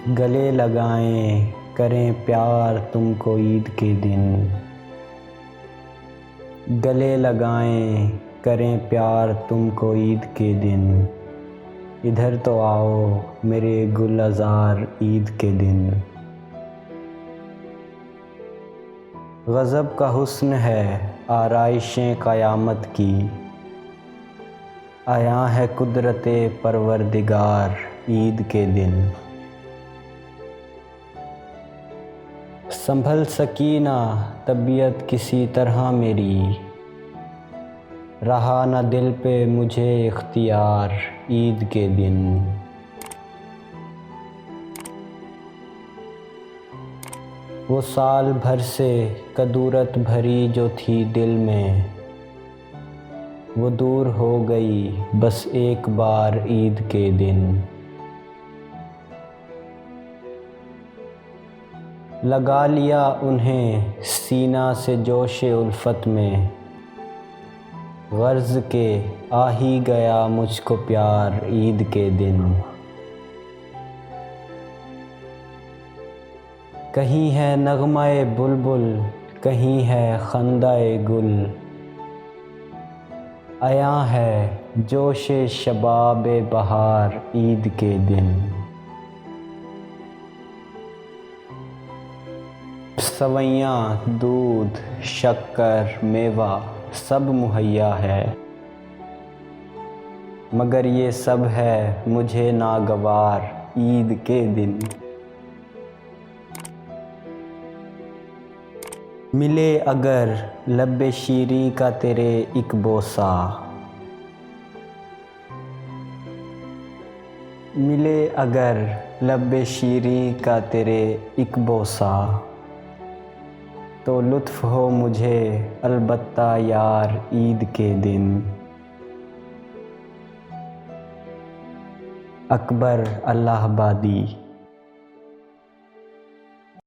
گلے لگائیں کریں پیار تم کو عید کے دن، گلے لگائیں کریں پیار تم کو عید کے دن، ادھر تو آؤ میرے گل عذار عید کے دن۔ غضب کا حسن ہے آرائشیں قیامت کی، عیاں ہے قدرت پروردگار عید کے دن۔ سنبھل سکینہ طبیعت کسی طرح میری، رہا نہ دل پہ مجھے اختیار عید کے دن۔ وہ سال بھر سے کدورت بھری جو تھی دل میں، وہ دور ہو گئی بس ایک بار عید کے دن۔ لگا لیا انہیں سینہ سے جوش الفت میں، غرض کے آ ہی گیا مجھ کو پیار عید کے دن۔ کہیں ہے نغمہ بلبل کہیں ہے خندہ گل، عیاں ہے جوش شباب بہار عید کے دن۔ سویاں دودھ شکر میوہ سب مہیا ہے، مگر یہ سب ہے مجھے ناگوار عید کے دن۔ ملے اگر لب شیریں کا تیرے ایک بوسہ، ملے اگر لب شیریں کا تیرے ایک بوسہ، تو لطف ہو مجھے البتہ یار عید کے دن۔ اکبر الہ آبادی۔